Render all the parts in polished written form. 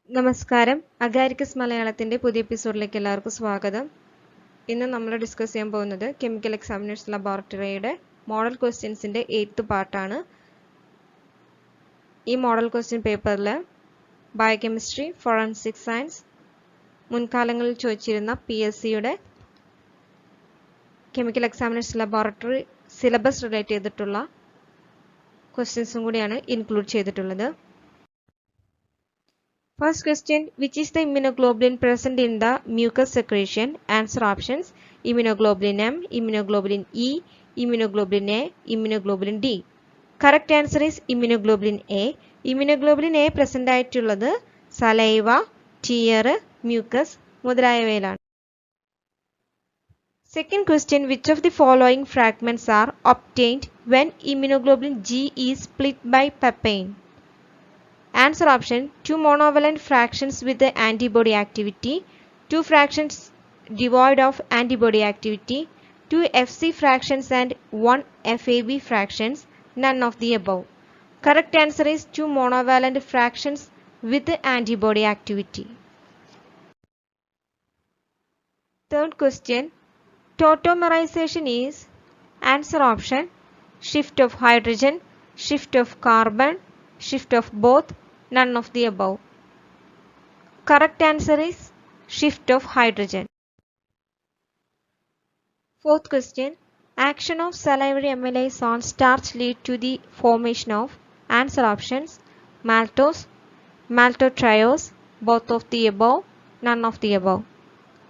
നമസ്കാരം അഗാരിക്കസ് മലയാളത്തിന്റെ പുതിയ എപ്പിസോഡിലേക്ക് എല്ലാവർക്കും സ്വാഗതം. ഇന്ന് നമ്മൾ ഡിസ്കസ് ചെയ്യാൻ പോകുന്നത് കെമിക്കൽ എക്സാമിനേഴ്സ് ലബോറട്ടറിയുടെ മോഡൽ ക്വസ്റ്റ്യൻസിന്റെ 8th പാർട്ടാണ്. ഈ മോഡൽ ക്വസ്റ്റ്യൻ പേപ്പറിൽ ബയോകെമിസ്ട്രി, ഫോറൻസിക് സയൻസ്, മുൻകാലങ്ങളിൽ ചോദിച്ചിരുന്ന PSCയുടെ chemical examiners laboratory syllabus relate ചെയ്തിട്ടുള്ള ക്വസ്റ്റ്യൻസും കൂടിയാണ് ഇൻക്ലൂഡ് ചെയ്തിട്ടുള്ളത്. First question, which is the immunoglobulin present in the mucus secretion? Answer options: immunoglobulin M, immunoglobulin E, immunoglobulin A, immunoglobulin D. Correct answer is immunoglobulin A. Immunoglobulin A present ആയിട്ടുള്ളത് saliva, tear, mucus മുതലായവയിലാണ്. Second question, which of the following fragments are obtained when immunoglobulin G is split by papain? Answer option: 2 monovalent fractions with the antibody activity, 2 fractions devoid of antibody activity, 2 Fc fractions and 1 Fab fractions, none of the above. Correct answer is 2 monovalent fractions with the antibody activity. Third question, tautomerization is? Answer option: shift of hydrogen, shift of carbon, shift of both, none of the above. Correct answer is shift of hydrogen. Fourth question, action of salivary amylase on starch lead to the formation of? Answer options: maltose, maltotriose, both of the above, none of the above.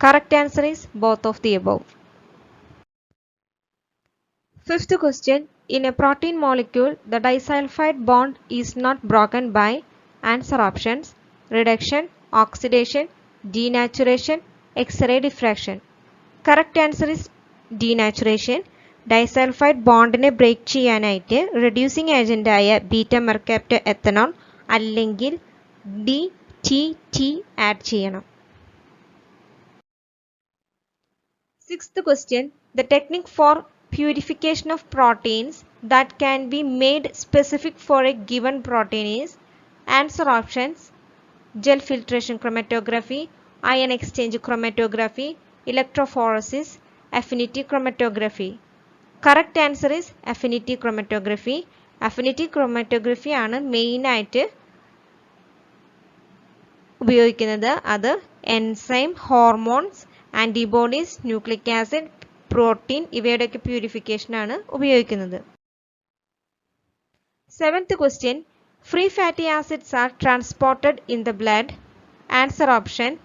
Correct answer is both of the above. Fifth question, in a protein molecule, the disulfide bond is not broken by? Answer options: reduction, oxidation, denaturation, X-ray diffraction. Correct answer is denaturation. Disulfide bondനെ break ചെയ്യാനായിട്ട് reducing agent ആയ beta mercaptoethanol അല്ലെങ്കിൽ DTT add ചെയ്യണം. Sixth question, the technique for purification of proteins that can be made specific for a given protein is? Answer options: gel filtration chromatography, ion exchange chromatography, electrophoresis, affinity chromatography. Correct answer is affinity chromatography. Affinity chromatography ആണ് main ആയിട്ട് ഉപയോഗിക്കുന്നത്. അത് enzyme, hormones, antibodies, nucleic acid, protein ഇവയുടെയൊക്കെ purification ആണ് ഉപയോഗിക്കുന്നത്. Seventh question, free fatty acids are transported in the blood. Answer options: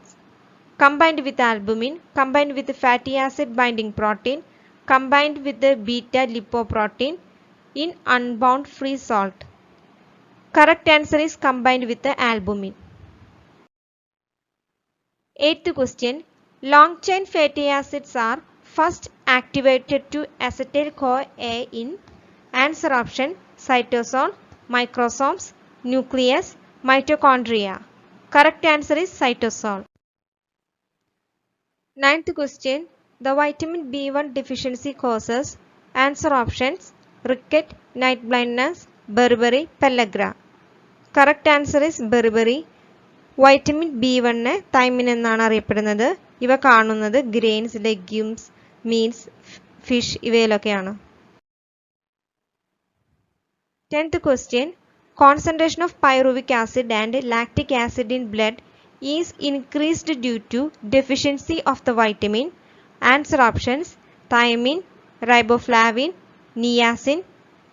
combined with albumin, combined with fatty acid binding protein, combined with the beta lipoprotein, in unbound free salt. Correct answer is combined with the albumin. Eighth question, long chain fatty acids are first activated to acetyl-CoA in? Answer option: cytosol, microsomes, nucleus, mitochondria. Correct answer is cytosol. Ninth question, the vitamin B1 deficiency causes? Answer options: ricket, night blindness, beriberi, pellagra. Correct answer is beriberi. Vitamin B1 thiamine എന്നാണ് അറിയപ്പെടുന്നത്. ഇവ കാണുന്നത് grains, legumes, meats, fish ഇവയിലൊക്കെയാണ്. 10th question, concentration of pyruvic acid and lactic acid in blood is increased due to deficiency of the vitamin. Answer options: thiamine, riboflavin, niacin,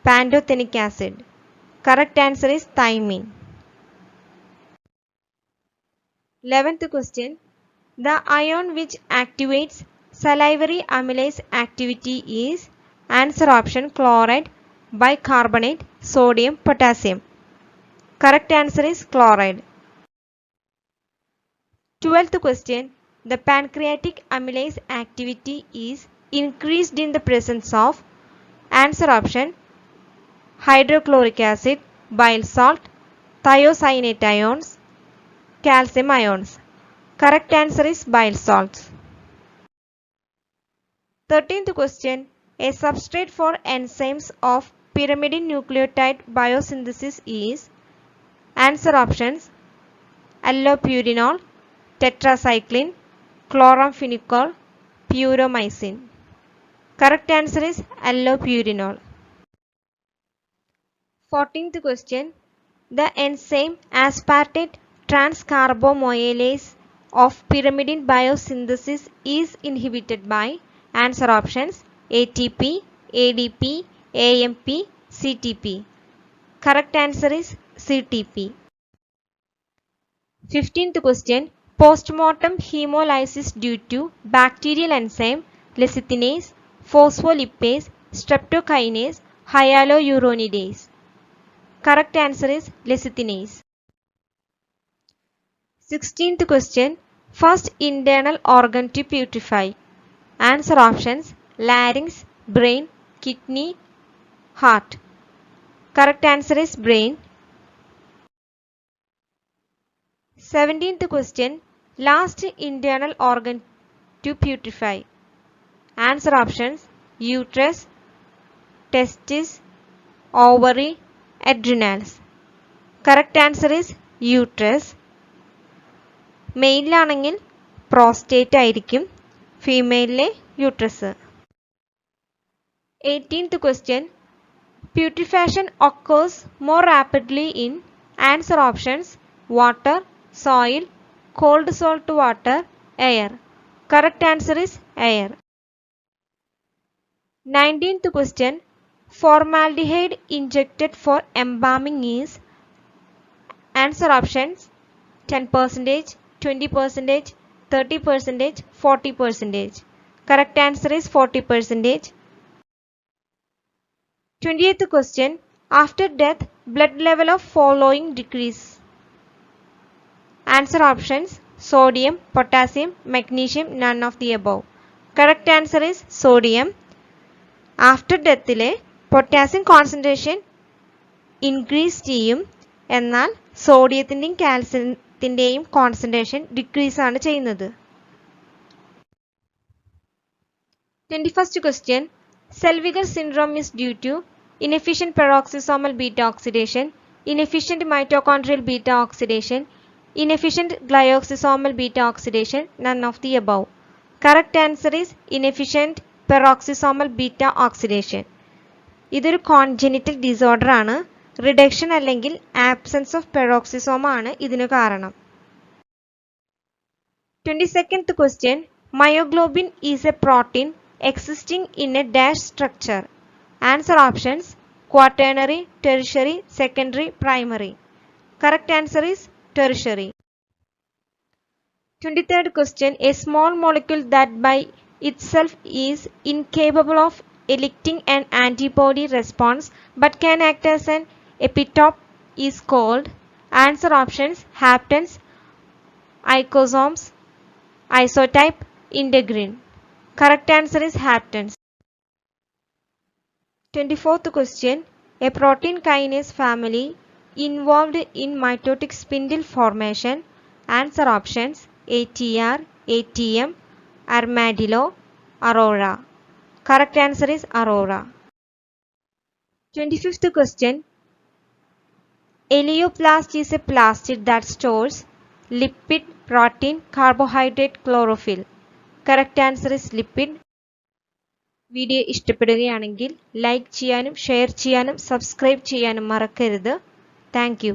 pantothenic acid. Correct answer is thiamine. 11th question, the ion which activates salivary amylase activity is? Answer option: chloride, bicarbonate, sodium, potassium. Correct answer is chloride. 12th question, the pancreatic amylase activity is increased in the presence of? Answer option: hydrochloric acid, bile salt, thiocyanate ions, calcium ions. Correct answer is bile salts. 13th question, a substrate for enzymes of pyrimidine nucleotide biosynthesis is? Answer options: allopurinol, tetracycline, chloramphenicol, puromycin. Correct answer is allopurinol. 14th question. The enzyme aspartate transcarboamylase of pyrimidine biosynthesis is inhibited by answer options ATP, ADP, AMP, CTP. Correct answer is CTP. 15th question. Postmortem hemolysis due to bacterial enzyme lecithinase, phospholipase, streptokinase, hyaluronidase. Correct answer is lecithinase. 16th question. First internal organ to putrefy. Answer options larynx, brain, kidney, heart. Correct answer is brain. 17th question. Last internal organ to putrefy. Answer options uterus, testis, ovary, adrenals. Correct answer is uterus. മെയിലാണെങ്കിൽ prostate ആയിരിക്കും, ഫീമെയിലിലെ uterus. 18th question. Putrefaction occurs more rapidly in answer options water, soil, cold salt water, air. Correct answer is air. 19th question. Formaldehyde injected for embalming is answer options 10%, 20%, 30%, 40%. Correct answer is 40%. 20th question. After death, blood level of following decrease. Answer options sodium, potassium, magnesium, none of the above. Correct answer is sodium. After death ile potassium concentration increase ചെയ്യും, എന്നാൽ സോഡിയത്തിൻ്റെയും കാൽസ്യത്തിൻ്റെയും concentration decrease ആണ് ചെയ്യുന്നത്. 21st question. Zellweger syndrome is due to inefficient peroxisomal beta oxidation, inefficient mitochondrial beta oxidation, inefficient glyoxysomal beta oxidation, none of the above. Correct answer is inefficient peroxisomal beta oxidation. ഇതൊരു കോൺജെനിറ്റൽ disorder ആണ്. Reduction അല്ലെങ്കിൽ absence of പെറോക്സിസോമ ആണ് ഇതിനു കാരണം. 22nd question. Myoglobin is a protein existing in a dash structure. Answer options quaternary, tertiary, secondary, primary. Correct answer is tertiary. 23rd question. A small molecule that by itself is incapable of eliciting an antibody response but can act as an epitope is called answer options haptens, isosomes, isotype, integrin. Correct answer is haptens. 24th question. A protein kinase family involved in mitotic spindle formation. Answer options ATR, ATM, armadillo, aurora. Correct answer is aurora. 25th question. Elioplast is a plastid that stores lipid, protein, carbohydrate, chlorophyll. Correct answer is lipid. Video ഇഷ്ടപ്പെടുകയാണെങ്കിൽ like ചെയ്യാനും share ചെയ്യാനും subscribe ചെയ്യാനും മറക്കരുത്. Thank you.